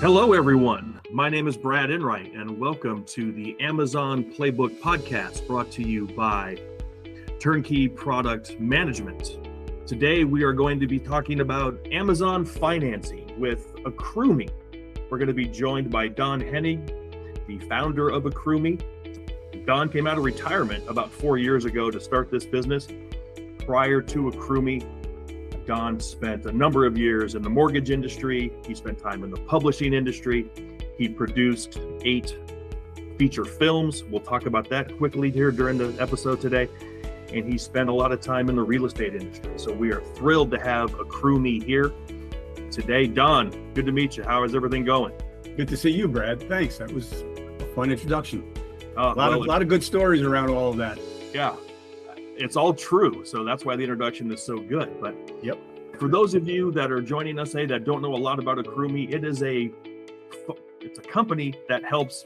Hello, everyone. My name is Brad Enright, and welcome to the Amazon Playbook Podcast brought to you by TurnKey Product Management. Today, we are going to be talking about Amazon financing with Accrueme. We're going to be joined by Don Hennig, the founder of Accrueme. Don came out of retirement about 4 years ago to start this business. Prior to Accrueme, Don spent a number of years in the mortgage industry. He spent time in the publishing industry. He produced 8 feature films. We'll talk about that quickly here during the episode today. And he spent a lot of time in the real estate industry. So we are thrilled to have Accrueme here today. Don, good to meet you. How is everything going? Good to see you, Brad. Thanks. That was a fun introduction. A Well, lot of good stories around all of that. Yeah, it's all true. So that's why the introduction is so good. But Yep. for those of you that are joining us today that don't know a lot about Accrueme, it's a company that helps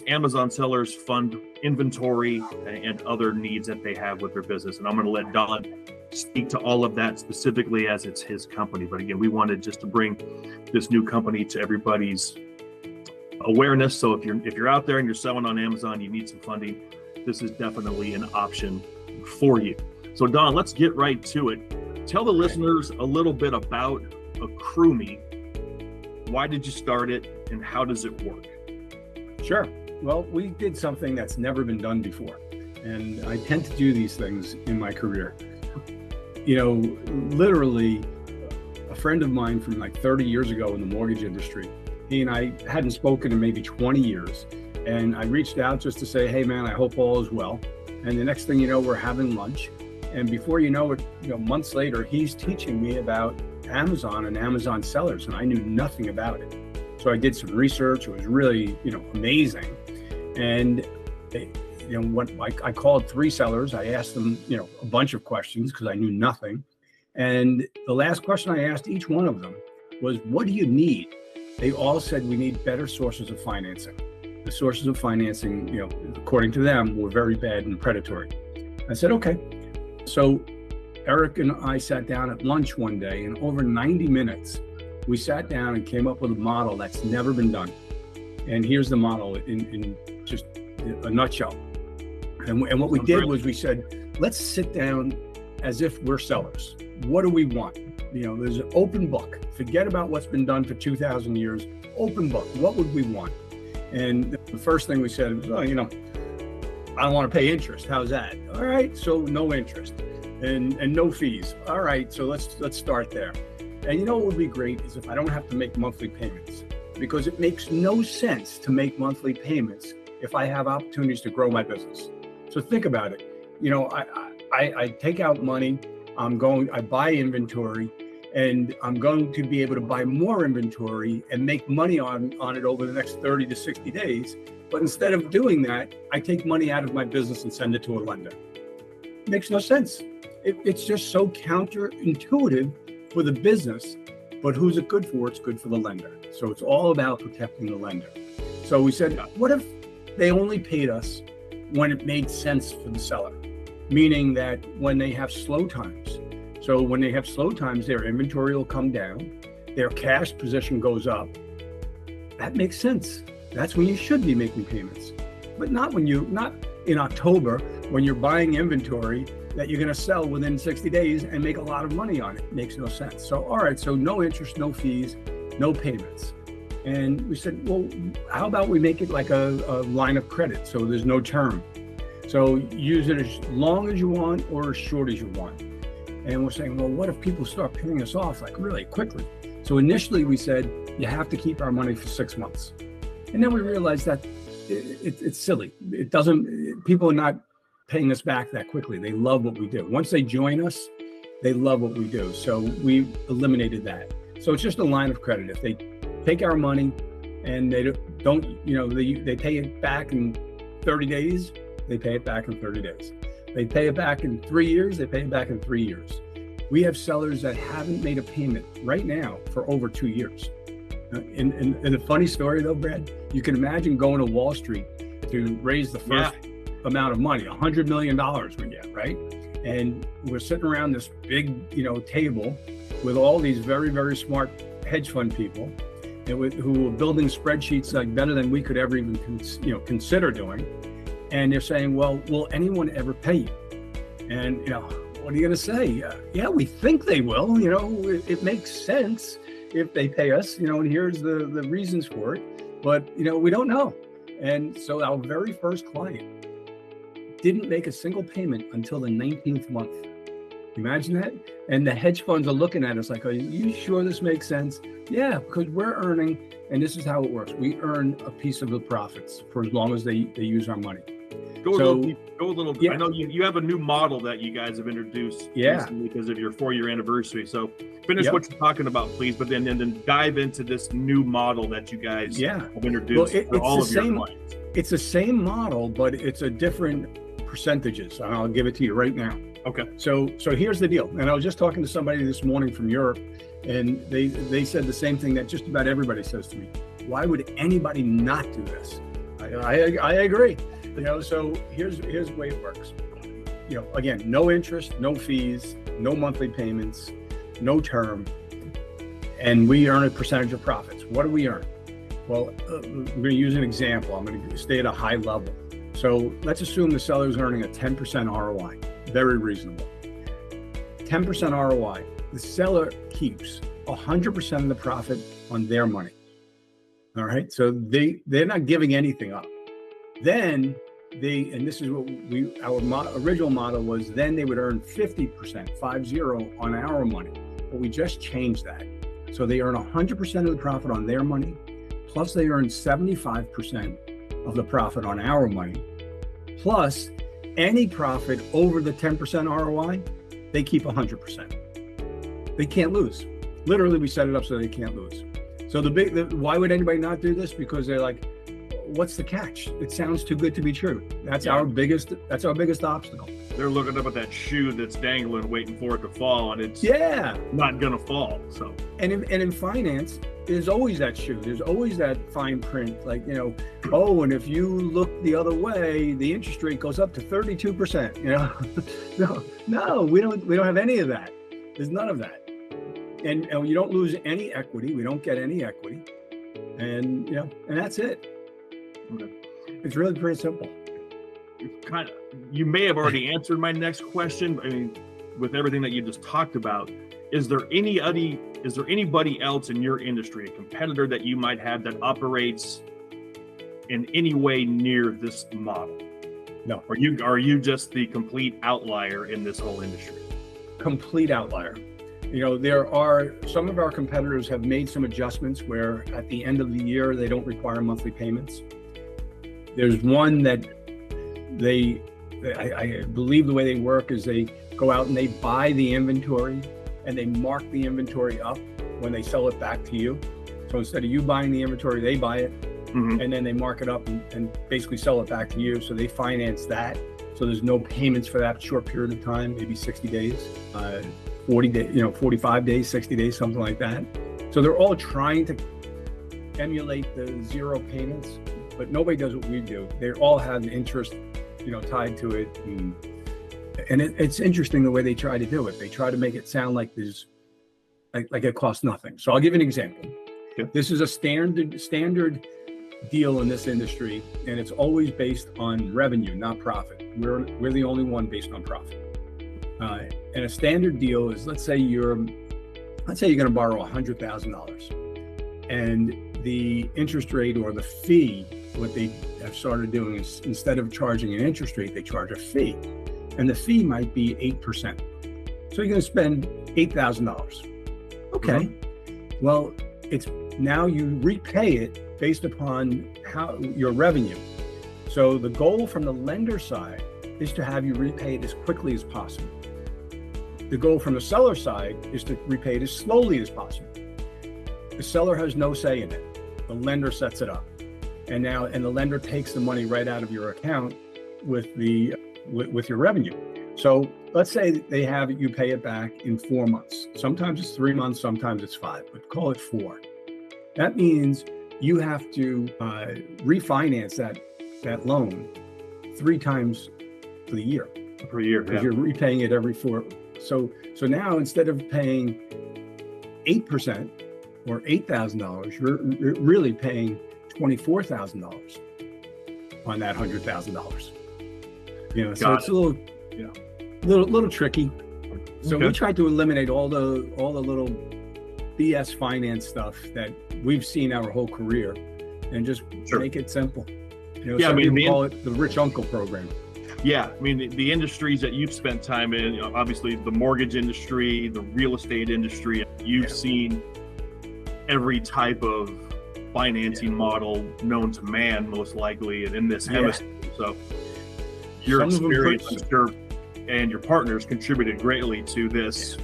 Amazon sellers fund inventory and other needs that they have with their business. And I'm going to let Don speak to all of that specifically as it's his company. But again, we wanted just to bring this new company to everybody's awareness. So if you're out there and you're selling on Amazon, you need some funding, this is definitely an option for you. So Don, let's get right to it. Tell the listeners a little bit about Accrueme. Why did you start it and how does it work? Sure. Well, we did something that's never been done before. And I tend to do these things in my career. You know, literally, a friend of mine from like 30 years ago in the mortgage industry, he and I hadn't spoken in maybe 20 years. And I reached out just to say, hey, man, I hope all is well. And the next thing you know, we're having lunch. And before you know it, months later, he's teaching me about Amazon and Amazon sellers. And I knew nothing about it. So I did some research. It was really, amazing. And, I called 3 sellers. I asked them, a bunch of questions because I knew nothing. And the last question I asked each one of them was, what do you need? They all said, we need better sources of financing. The sources of financing, according to them, were very bad and predatory. I said, okay. So Eric and I sat down at lunch one day, and over 90 minutes, we sat down and came up with a model that's never been done. And here's the model in just a nutshell. And what we did was we said, let's sit down as if we're sellers. What do we want? There's an open book. Forget about what's been done for 2,000 years. Open book. What would we want? And the first thing we said was, I don't want to pay interest. How's that? All right, so no interest and no fees. All right, so let's start there. And what would be great is if I don't have to make monthly payments, because it makes no sense to make monthly payments if I have opportunities to grow my business. So think about it. I take out money, I buy inventory, and I'm going to be able to buy more inventory and make money on it over the next 30 to 60 days. But instead of doing that, I take money out of my business and send it to a lender. It makes no sense. It's just so counterintuitive for the business, but who's it good for? It's good for the lender. So it's all about protecting the lender. So we said, what if they only paid us when it made sense for the seller? Meaning that when they have slow times. So when they have slow times, their inventory will come down, their cash position goes up. That makes sense. That's when you should be making payments, but not in October when you're buying inventory that you're going to sell within 60 days and make a lot of money on it. Makes no sense. So, all right, so no interest, no fees, no payments. And we said, well, how about we make it like a line of credit so there's no term. So use it as long as you want or as short as you want. And we're saying, well, what if people start paying us off like really quickly? So initially we said, you have to keep our money for 6 months. And then we realized that it's silly. People are not paying us back that quickly. They love what we do. Once they join us, they love what we do. So we eliminated that. So it's just a line of credit. If they take our money and they they pay it back in 30 days, they pay it back in 30 days. They pay it back in 3 years, they pay it back in 3 years. We have sellers that haven't made a payment right now for over 2 years. And a funny story though, Brad, you can imagine going to Wall Street to raise the first amount of money, $100 million we get, right? And we're sitting around this big, table with all these very, very smart hedge fund people. who were building spreadsheets like better than we could ever even consider doing. And they're saying, well, will anyone ever pay you? And, what are you going to say? Yeah, we think they will. It makes sense if they pay us, and here's the reasons for it. But, we don't know. And so our very first client didn't make a single payment until the 19th month. Imagine that. And the hedge funds are looking at us like, are you sure this makes sense? Yeah, because we're earning, and this is how it works. We earn a piece of the profits for as long as they use our money. Go a little. Yeah. I know you have a new model that you guys have introduced recently because of your 4-year anniversary. So finish what you're talking about, please. But then dive into this new model that you guys have introduced for all of your clients. It's the same model, but it's a different percentages. I'll give it to you right now. Okay. So here's the deal. And I was just talking to somebody this morning from Europe, and they said the same thing that just about everybody says to me. Why would anybody not do this? I agree. So here's the way it works. Again, no interest, no fees, no monthly payments, no term, and we earn a percentage of profits. What do we earn? Well, we're going to use an example. I'm going to stay at a high level. So let's assume the seller is earning a 10% ROI. Very reasonable. 10% ROI. The seller keeps 100% of the profit on their money. All right. So they're not giving anything up. Then and this is what our original model was, then they would earn 50%, 50 on our money. But we just changed that. So they earn 100% of the profit on their money, plus they earn 75% of the profit on our money, plus any profit over the 10% ROI, they keep 100%. They can't lose. Literally, we set it up so they can't lose. So why would anybody not do this? Because they're like, what's the catch? It sounds too good to be true. That's our biggest obstacle. They're looking up at that shoe that's dangling, waiting for it to fall, and it's not gonna fall. So and in finance, there's always that shoe. There's always that fine print, like, oh, and if you look the other way, the interest rate goes up to 32%. No, we don't have any of that. There's none of that. And you don't lose any equity. We don't get any equity. And and that's it. Okay. It's really pretty simple. You may have already answered my next question. I mean, with everything that you just talked about, is there anybody else in your industry, a competitor that you might have that operates in any way near this model? No. Are you just the complete outlier in this whole industry? Complete outlier. There are some of our competitors have made some adjustments where at the end of the year, they don't require monthly payments. There's one that I believe the way they work is they go out and they buy the inventory and they mark the inventory up when they sell it back to you. So instead of you buying the inventory, they buy it, and then they mark it up and basically sell it back to you. So they finance that. So there's no payments for that short period of time, maybe 60 days, 40 days, 45 days, 60 days, something like that. So they're all trying to emulate the zero payments, but nobody does what we do. They all have interest, tied to it. And it's interesting the way they try to do it. They try to make it sound like there's like it costs nothing. So I'll give you an example. Okay. This is a standard deal in this industry, and it's always based on revenue, not profit. We're the only one based on profit. And a standard deal is, let's say you're going to borrow $100,000, and the interest rate or the fee, what they have started doing is instead of charging an interest rate, they charge a fee, and the fee might be 8%. So you're going to spend $8,000. Okay. Well, it's now you repay it based upon your revenue. So the goal from the lender side is to have you repay it as quickly as possible. The goal from the seller side is to repay it as slowly as possible. The seller has no say in it. The lender sets it up. And the lender takes the money right out of your account with your revenue. So let's say they have you pay it back in 4 months. Sometimes it's 3 months, sometimes it's 5, but call it 4. That means you have to refinance that loan 3 times for the year. Per year, because you're repaying it every 4. So now instead of paying 8%, or $8,000, you're really paying $24,000 on that $100,000. So it's a little tricky. So we tried to eliminate all the little BS finance stuff that we've seen our whole career, and just make it simple. Some people call it the rich uncle program. Yeah, I mean, the industries that you've spent time in, obviously the mortgage industry, the real estate industry, you've seen every type of financing model known to man, most likely, and in this hemisphere. So your experience, I'm sure, and your partners contributed greatly to this,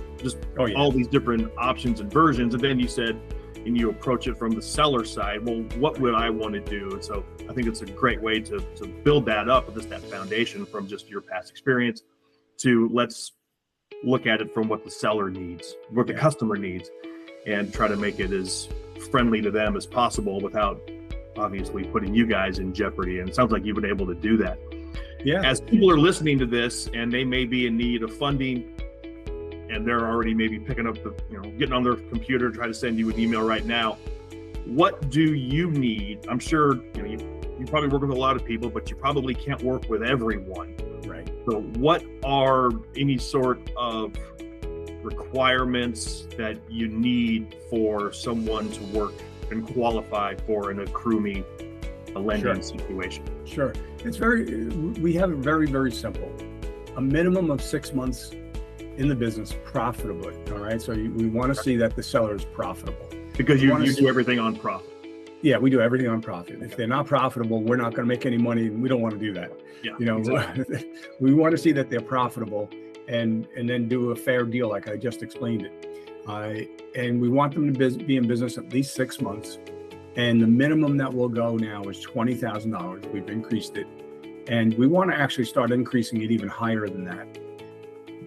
all these different options and versions. And then you said, and you approach it from the seller side, well, what would I want to do? And so I think it's a great way to build that up, just that foundation from just your past experience to let's look at it from what the seller needs, what the customer needs, and try to make it as friendly to them as possible without obviously putting you guys in jeopardy. And it sounds like you've been able to do that. Yeah. As people are listening to this and they may be in need of funding, and they're already maybe picking up getting on their computer to try to send you an email right now, what do you need? I'm sure you probably work with a lot of people, but you probably can't work with everyone. Right. So what are any sort of requirements that you need for someone to work and qualify for an Accrueme lending situation? Sure. We have it very, very simple. A minimum of 6 months in the business profitably. All right. So we want to see that the seller is profitable. Because you do everything on profit. Yeah, we do everything on profit. If they're not profitable, we're not going to make any money, and we don't want to do that. Yeah, exactly. We want to see that they're profitable and then do a fair deal like I just explained it. And we want them to be in business at least 6 months. And the minimum that will go now is $20,000. We've increased it. And we want to actually start increasing it even higher than that.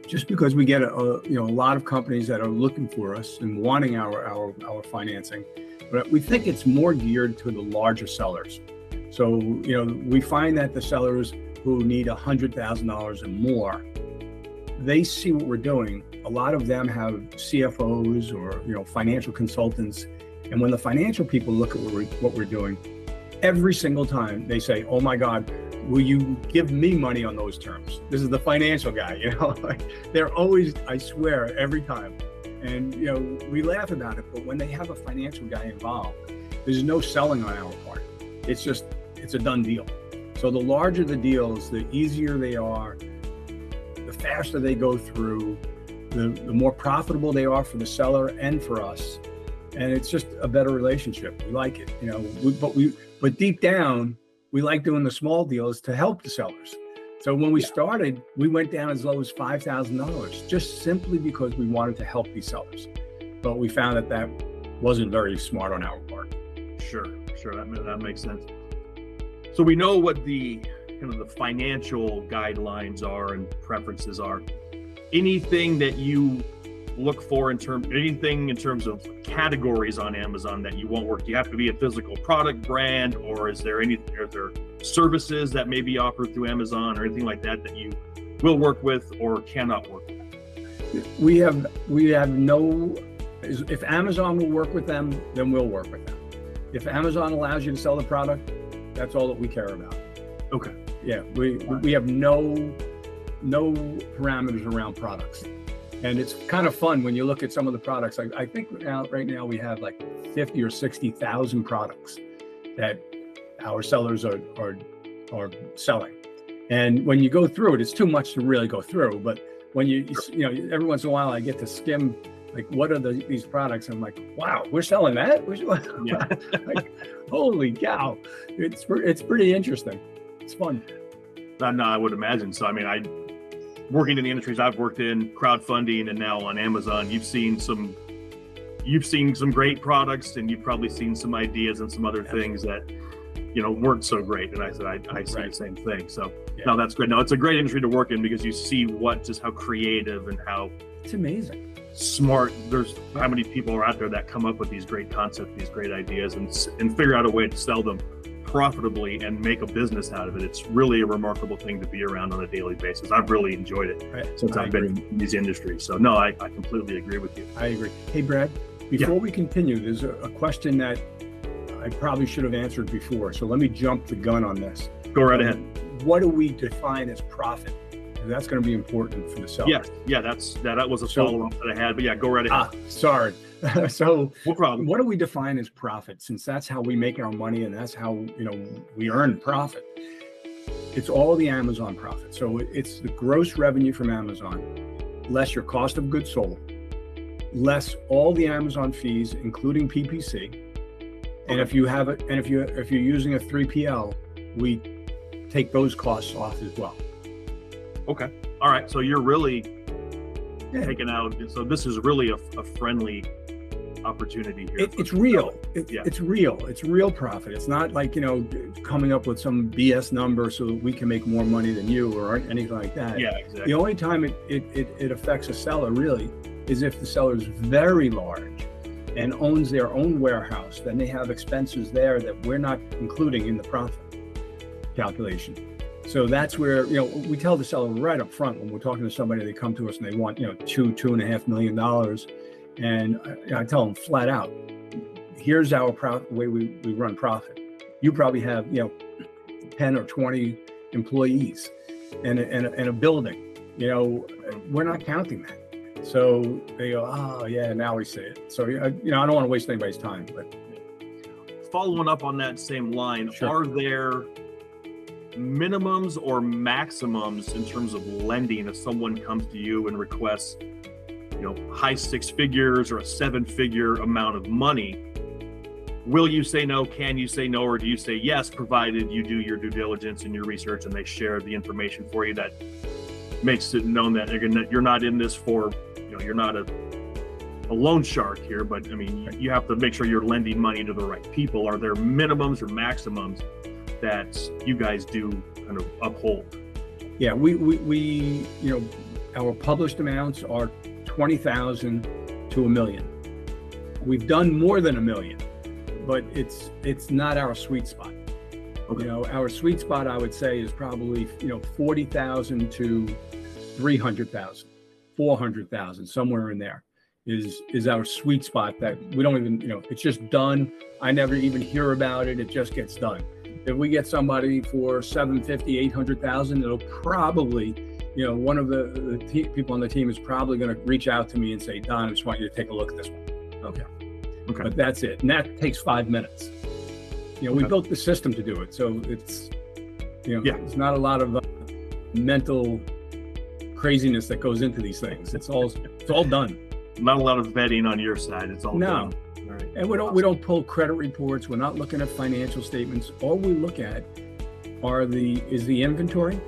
Just because we get a lot of companies that are looking for us and wanting our financing, but we think it's more geared to the larger sellers. So we find that the sellers who need $100,000 and more, they see what we're doing. A lot of them have CFOs or financial consultants, and when the financial people look at what we're doing, every single time they say, "Oh my God, will you give me money on those terms?" This is the financial guy, they're always, I swear, every time. And, we laugh about it, but when they have a financial guy involved, there's no selling on our part. It's a done deal. So the larger the deals, the easier they are, the faster they go through, the more profitable they are for the seller and for us. And it's just a better relationship. We like it, but deep down, we like doing the small deals to help the sellers. So when we started, we went down as low as $5,000, just simply because we wanted to help these sellers. But we found that wasn't very smart on our part. Sure, that makes sense. So we know what the kind of the financial guidelines are and preferences are. Anything that you look for in terms of categories on Amazon that you won't work? Do you have to be a physical product brand, or are there services that may be offered through Amazon or anything like that you will work with or cannot work with? We have no. If Amazon will work with them, then we'll work with them. If Amazon allows you to sell the product, that's all that we care about. Okay. Yeah, we have no parameters around products. And it's kind of fun when you look at some of the products. I think right now we have like 50 or 60,000 products that our sellers are selling. And when you go through it, it's too much to really go through. But when every once in a while I get to skim, like, what are these products? I'm like, wow, we're selling that? Yeah. Like, holy cow. It's pretty interesting. It's fun. No, I would imagine. So, I mean, working in the industries I've worked in, crowdfunding, and now on Amazon, you've seen some great products, and you've probably seen some ideas and some other things that weren't so great. And I said I see the same thing. So no, that's great. No, it's a great industry to work in because you see just how creative and how it's amazing, smart. There's how many people are out there that come up with these great concepts, these great ideas, and figure out a way to sell them profitably and make a business out of it. It's really a remarkable thing to be around on a daily basis. I've really enjoyed it since I've been in these industries. So no, I completely agree with you. I agree. Hey, Brad, Before we continue, there's a question that I probably should have answered before. So let me jump the gun on this. Go right ahead. What do we define as profit? That's going to be important for the seller. Yes, yeah, that was a follow-up that I had, but yeah, go right ahead. Sorry. So no problem. What do we define as profit? Since that's how we make our money and that's how, we earn profit. It's all the Amazon profit. So it's the gross revenue from Amazon, less your cost of goods sold, less all the Amazon fees, including PPC. And if you have it, and if you're using a 3PL, we take those costs off as well. Okay. All right. So you're really taking out. So this is really a friendly opportunity here. It's real. It's real. It's real profit. It's not like, coming up with some BS number so that we can make more money than you or anything like that. Yeah, exactly. The only time it affects a seller really is if the seller is very large and owns their own warehouse. Then they have expenses there that we're not including in the profit calculation. So that's where, we tell the seller right up front when we're talking to somebody, they come to us and they want, $2.5 million. And I tell them flat out, here's our way we run profit. You probably have, 10 or 20 employees and a building, we're not counting that. So they go, oh yeah, now we see it. So, I don't want to waste anybody's time, but. Following up on that same line, sure. Are there minimums or maximums in terms of lending if someone comes to you and requests, high six figures or a 7-figure amount of money? Will you say no? Can you say no? Or do you say yes, provided you do your due diligence and your research and they share the information for you that makes it known that you're not in this for, you're not a loan shark here, but you have to make sure you're lending money to the right people. Are there minimums or maximums that you guys do kind of uphold? Yeah, we our published amounts are 20,000 to $1 million. We've done more than $1 million, but it's not our sweet spot. Okay. Our sweet spot, I would say, is probably 40,000 to 300,000, 400,000, somewhere in there is our sweet spot that we don't even, it's just done. I never even hear about it. It just gets done. If we get somebody for 750, 800,000, it'll probably, one of the people on the team is probably going to reach out to me and say, Don, I just want you to take a look at this one. Okay. But that's it. And that takes 5 minutes. We built the system to do it. So it's, it's not a lot of mental craziness that goes into these things. It's all done. Not a lot of vetting on your side. It's all done. Right. And we don't pull credit reports. We're not looking at financial statements. All we look at is the inventory,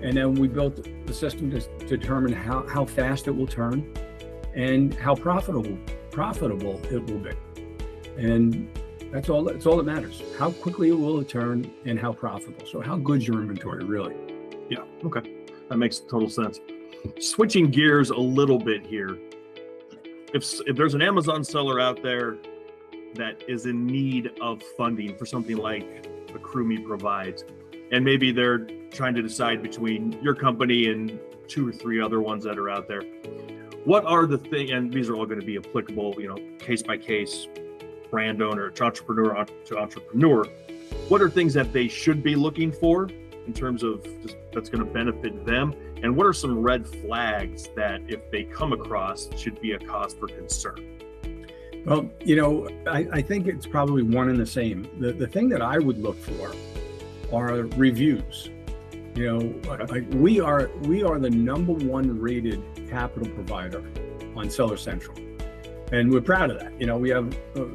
and then we built the system to determine how fast it will turn and how profitable it will be. And that's all that matters. How quickly will it turn and how profitable. So how good's your inventory really? Yeah. Okay. That makes total sense. Switching gears a little bit here. If there's an Amazon seller out there that is in need of funding for something like Accrueme provides, and maybe they're trying to decide between your company and 2 or 3 other ones that are out there, what are the things, and these are all going to be applicable, case by case, brand owner to entrepreneur, what are things that they should be looking for in terms of just that's going to benefit them? And what are some red flags that if they come across should be a cause for concern? Well, I think it's probably one and the same. The thing that I would look for are reviews. We are the #1 rated capital provider on Seller Central. And we're proud of that. We have a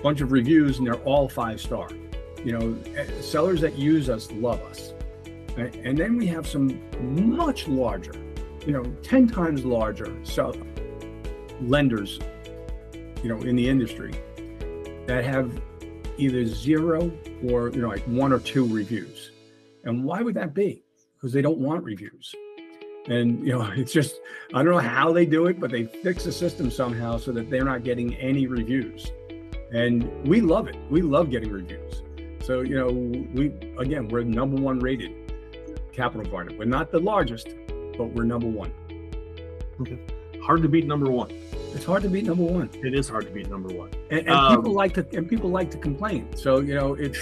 bunch of reviews and they're all 5-star. Sellers that use us love us. And then we have some much larger, 10 times larger lenders, in the industry that have either 0 or, 1 or 2 reviews. And why would that be? Because they don't want reviews. And, it's just, I don't know how they do it, but they fix the system somehow so that they're not getting any reviews. And we love it. We love getting reviews. So, we're #1 rated capital provider. We're not the largest, but we're #1. Okay. hard to beat number one. It's hard to beat number one. It is hard to beat number one. And people like to complain. So, you know, it's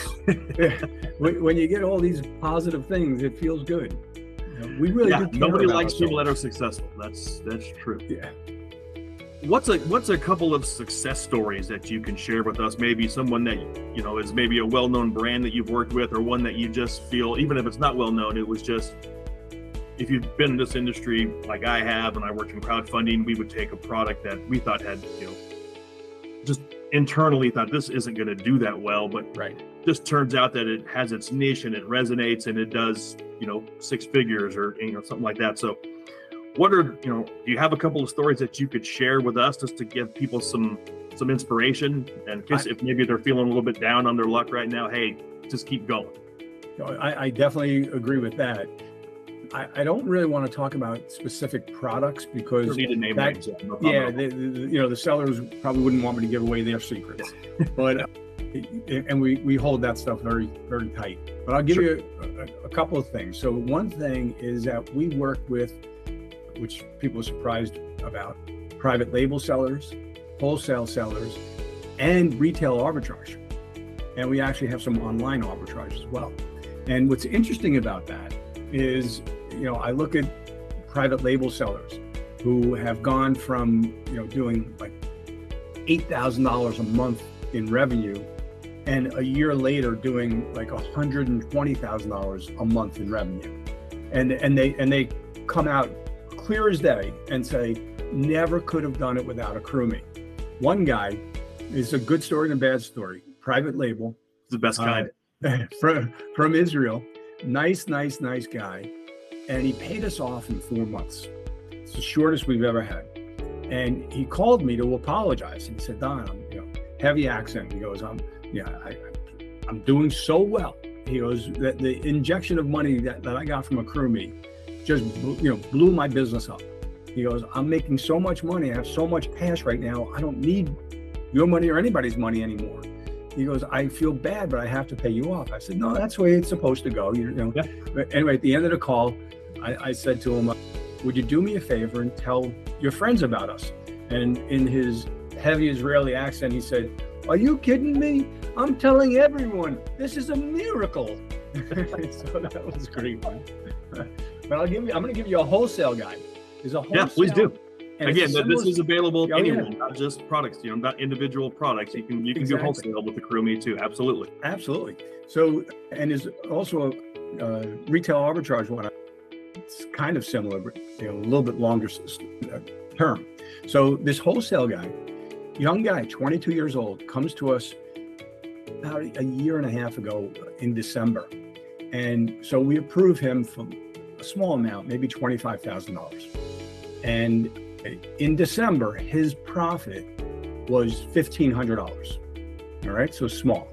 when you get all these positive things, it feels good. You know, we really do care nobody about likes ourselves. people that are successful. That's true. Yeah. What's a couple of success stories that you can share with us? Maybe someone that, you know, is maybe a well-known brand that you've worked with, or one that you just feel, even if it's not well-known, it was just, if you've been in this industry like I have, and I worked in crowdfunding, we would take a product that we thought had, you know, just internally thought this isn't going to do that well, but just turns out that it has its niche and it resonates and it does, you know, six figures or, you know, something like that. So what are, you know, do you have a couple of stories that you could share with us just to give people some inspiration, and if maybe they're feeling a little bit down on their luck right now, hey, just keep going? I definitely agree with that. I don't really want to talk about specific products because you need to name names. You know, the sellers probably wouldn't want me to give away their secrets, but and we hold that stuff very, very tight. But I'll give you a couple of things. So one thing is that we work with, which people are surprised about, private label sellers, wholesale sellers, and retail arbitrage. And we actually have some online arbitrage as well. And what's interesting about that is, you know, I look at private label sellers who have gone from, you know, doing like $8,000 a month in revenue, and a year later doing like $120,000 a month in revenue. And they come out clear as day and say, never could have done it without Accrueme. One guy is a good story and a bad story. Private label. It's the best kind. From Israel. Nice guy. And he paid us off in 4 months. It's the shortest we've ever had. And he called me to apologize. He said, Don, I'm, you know, heavy accent. He goes, I'm doing so well. He goes, that the injection of money that I got from Accrueme just, you know, blew my business up. He goes, I'm making so much money. I have so much cash right now. I don't need your money or anybody's money anymore. He goes, I feel bad, but I have to pay you off. I said, no, that's the way it's supposed to go. You know. Yeah. But anyway, at the end of the call, I said to him, would you do me a favor and tell your friends about us? And in his heavy Israeli accent, he said, are you kidding me? I'm telling everyone, this is a miracle. So that was great fun. But I'm going to give you a wholesale guide. There's a wholesale. Yeah, please do. Again, this is available to anyone, not just products, you know, not individual products. You can do wholesale with the Accrueme too. Absolutely. So, and there's also a retail arbitrage one. It's kind of similar, but, you know, a little bit longer term. So this wholesale guy, young guy, 22 years old, comes to us about a year and a half ago in December. And so we approve him for a small amount, maybe $25,000. And in December, his profit was $1,500. All right, so small.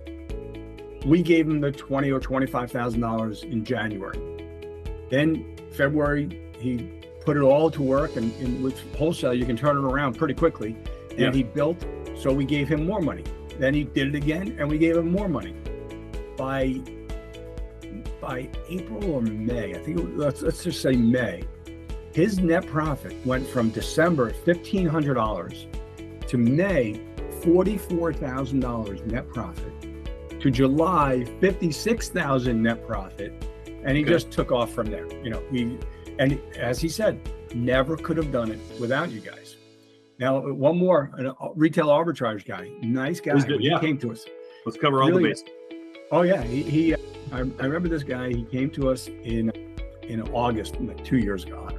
We gave him the $20,000 or $25,000 in January. Then February, he put it all to work, and with wholesale, you can turn it around pretty quickly. And he built, so we gave him more money. Then he did it again, and we gave him more money. By April or May, I think, let's just say May, his net profit went from December $1,500 to May $44,000 net profit to July $56,000 net profit, and he just took off from there. You know, and as he said, never could have done it without you guys. Now, one more, a retail arbitrage guy, nice guy. He came to us. Let's cover all the bases. Oh yeah, I remember this guy. He came to us in August, like 2 years ago.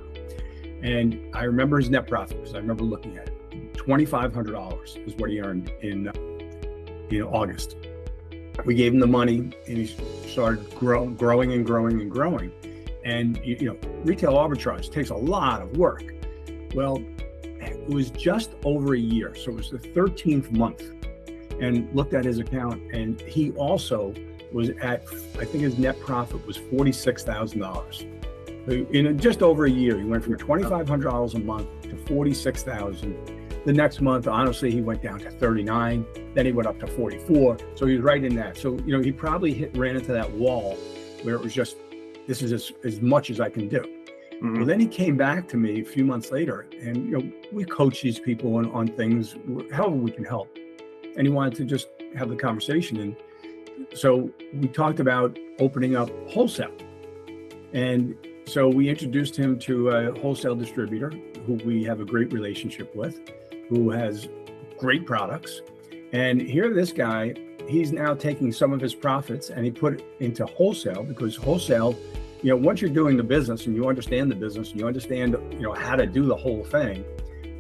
And I remember his net profit because I remember looking at it. $2,500 is what he earned in August. We gave him the money, and he started growing. And you know, retail arbitrage takes a lot of work. Well, it was just over a year, so it was the 13th month. And looked at his account, and he also was at, I think his net profit was $46,000. In just over a year, he went from $2,500 a month to $46,000. The next month, honestly, he went down to $39,000. Then he went up to $44,000. So he was right in that. So, you know, he probably ran into that wall where it was just, this is as much as I can do. Well, then he came back to me a few months later, and we coach these people on things, however we can help. And he wanted to just have the conversation. And so we talked about opening up wholesale. And so we introduced him to a wholesale distributor who we have a great relationship with, who has great products. And here, this guy, he's now taking some of his profits and he put it into wholesale, because wholesale, once you're doing the business and you understand the business and you understand, how to do the whole thing,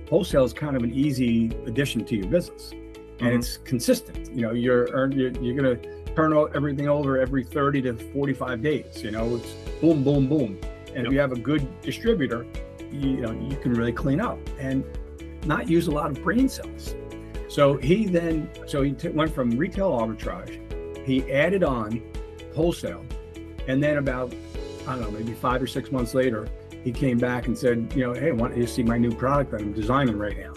wholesale is kind of an easy addition to your business. And it's consistent. You're going to turn everything over every 30 to 45 days. It's boom, boom, boom. And if you have a good distributor, you can really clean up and not use a lot of brain cells. So he went from retail arbitrage, he added on wholesale, and then about, I don't know, maybe 5 or 6 months later, he came back and said, hey, why don't you see my new product that I'm designing right now,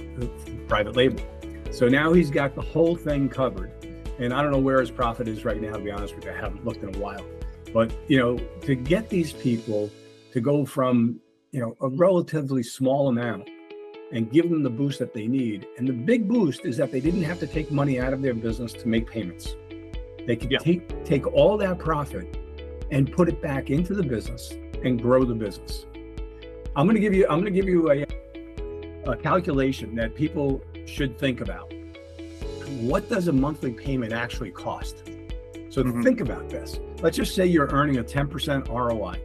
private label. So now he's got the whole thing covered. And I don't know where his profit is right now, to be honest with you. I haven't looked in a while. But, to get these people to go from, a relatively small amount and give them the boost that they need. And the big boost is that they didn't have to take money out of their business to make payments. They could take all that profit and put it back into the business and grow the business. I'm going to give you a calculation that people should think about. What does a monthly payment actually cost? So think about this. Let's just say you're earning a 10% ROI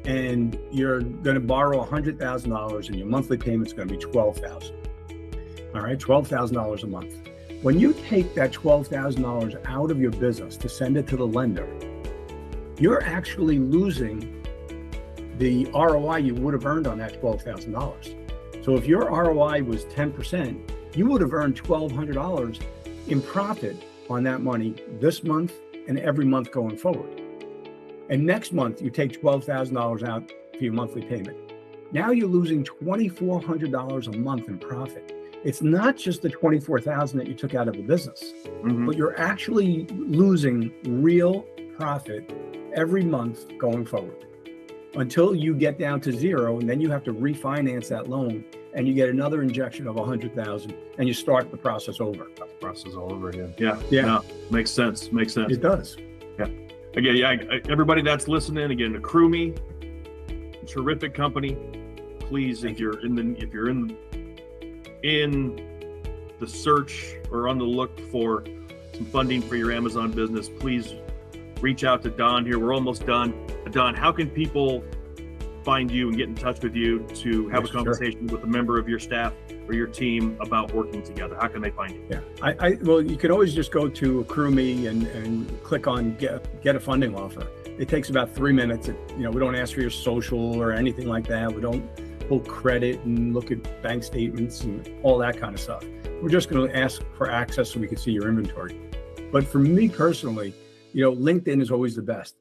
and you're going to borrow $100,000 and your monthly payment is going to be $12,000. All right, $12,000 a month. When you take that $12,000 out of your business to send it to the lender, you're actually losing the ROI you would have earned on that $12,000. So if your ROI was 10%, you would have earned $1,200 in profit on that money this month and every month going forward. And next month, you take $12,000 out for your monthly payment. Now you're losing $2,400 a month in profit. It's not just the $24,000 that you took out of the business, but you're actually losing real profit every month going forward until you get down to zero, and then you have to refinance that loan and you get another injection of $100,000 and you start the process over. Process all over again. Yeah. No, makes sense. It does. Yeah. Again, everybody that's listening, again, Accrueme, terrific company. Please, if you're in the search or on the look for some funding for your Amazon business, please reach out to Don here. We're almost done. Don, how can people find you and get in touch with you to have a conversation with a member of your staff or your team about working together? How can they find you? Yeah, well, you can always just go to Accrueme and click on get a funding offer. It takes about 3 minutes. We don't ask for your social or anything like that. We don't pull credit and look at bank statements and all that kind of stuff. We're just going to ask for access so we can see your inventory. But for me personally, LinkedIn is always the best.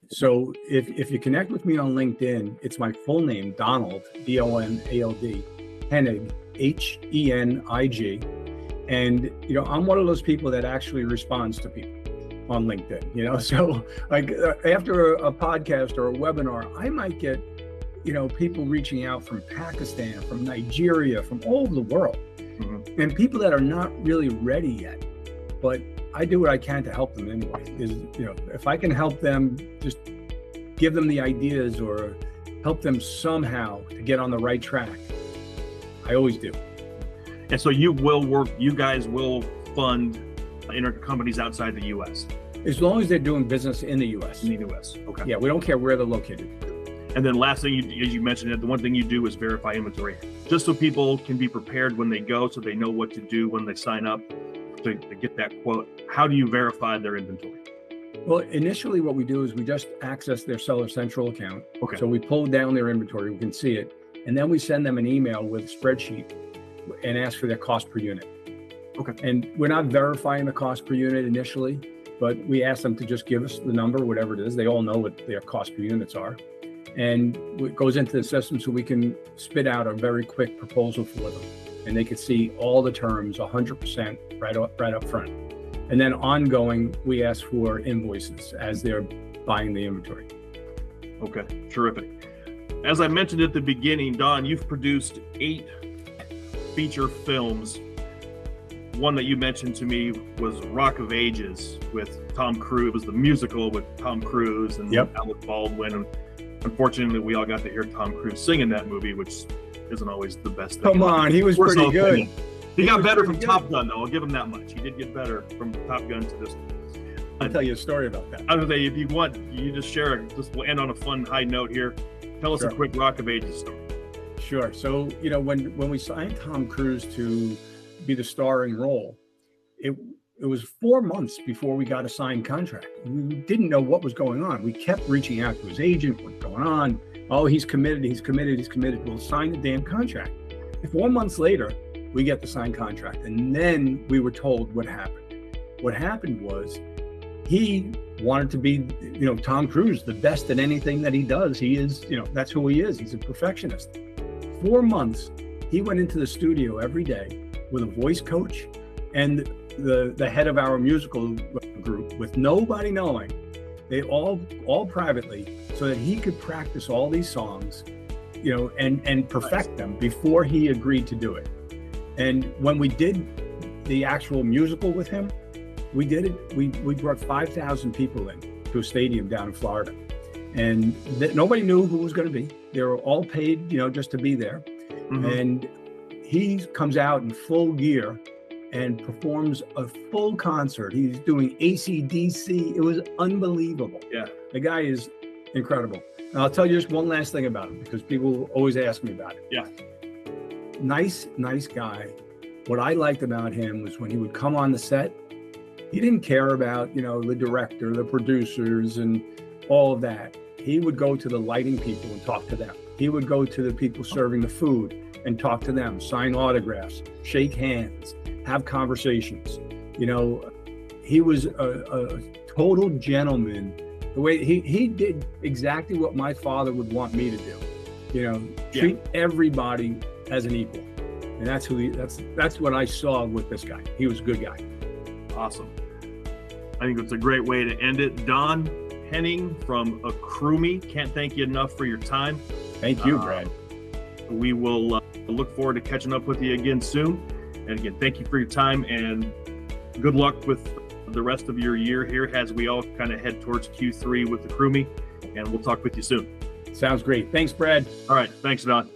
So if you connect with me on LinkedIn, it's my full name, Donald, D-O-N-A-L-D, Henig, H-E-N-I-G. And, I'm one of those people that actually responds to people on LinkedIn, so like after a podcast or a webinar, I might get, people reaching out from Pakistan, from Nigeria, from all over the world, and people that are not really ready yet, but I do what I can to help them anyway. If I can help them, just give them the ideas or help them somehow to get on the right track, I always do. And so you guys will fund companies outside the U.S. As long as they're doing business in the U.S. In the U.S. Okay. Yeah, we don't care where they're located. And then last thing, as you mentioned, the one thing you do is verify inventory, just so people can be prepared when they go, so they know what to do when they sign up to get that quote. How do you verify their inventory? Well, initially what we do is we just access their Seller Central account. Okay. So we pull down their inventory, we can see it, and then we send them an email with a spreadsheet and ask for their cost per unit. Okay. And we're not verifying the cost per unit initially, but we ask them to just give us the number, whatever it is. They all know what their cost per units are. And it goes into the system so we can spit out a very quick proposal for them. And they could see all the terms 100% right up front. And then ongoing, we ask for invoices as they're buying the inventory. Okay, terrific. as I mentioned at the beginning, Don, you've produced 8 feature films. One that you mentioned to me was Rock of Ages with Tom Cruise. It was the musical with Tom Cruise and Alec Baldwin. And unfortunately, we all got to hear Tom Cruise sing in that movie, which isn't always the best thing. Come on, he was pretty good. He got better from Top Gun, though. I'll give him that much. He did get better from Top Gun to this. I'll tell you a story about that. I don't know if you want, you just share it. Just we'll end on a fun high note here. Tell us a quick Rock of Ages story. Sure. So, when we signed Tom Cruise to be the starring role, it was 4 months before we got a signed contract. We didn't know what was going on. We kept reaching out to his agent. What's going on? Oh, he's committed. We'll sign the damn contract. 4 months later, we get the signed contract. And then we were told what happened. What happened was he wanted to be, Tom Cruise, the best at anything that he does. He is, that's who he is. He's a perfectionist. 4 months, he went into the studio every day with a voice coach and the head of our musical group, with nobody knowing. They all privately, so that he could practice all these songs, and perfect them before he agreed to do it. And when we did the actual musical with him, we did it. We brought 5,000 people in to a stadium down in Florida, and nobody knew who was going to be. They were all paid, just to be there. Mm-hmm. And he comes out in full gear and performs a full concert. He's doing AC/DC. It was unbelievable. Yeah, the guy is incredible. And I'll tell you just one last thing about him, because people always ask me about it. Yeah, nice guy. What I liked about him was when he would come on the set, he didn't care about, the director, the producers, and all of that. He would go to the lighting people and talk to them. He would go to the people serving the food and talk to them, sign autographs, shake hands, have conversations. He was a total gentleman. The way he did exactly what my father would want me to do. Treat everybody as an equal. And that's what I saw with this guy. He was a good guy. Awesome. I think it's a great way to end it. Don Henning from Accrueme, can't thank you enough for your time. Thank you, Brad. We will look forward to catching up with you again soon. And again, thank you for your time, and good luck with the rest of your year here as we all kind of head towards Q3 with Accrueme, and we'll talk with you soon. Sounds great. Thanks, Brad. All right. Thanks, Don.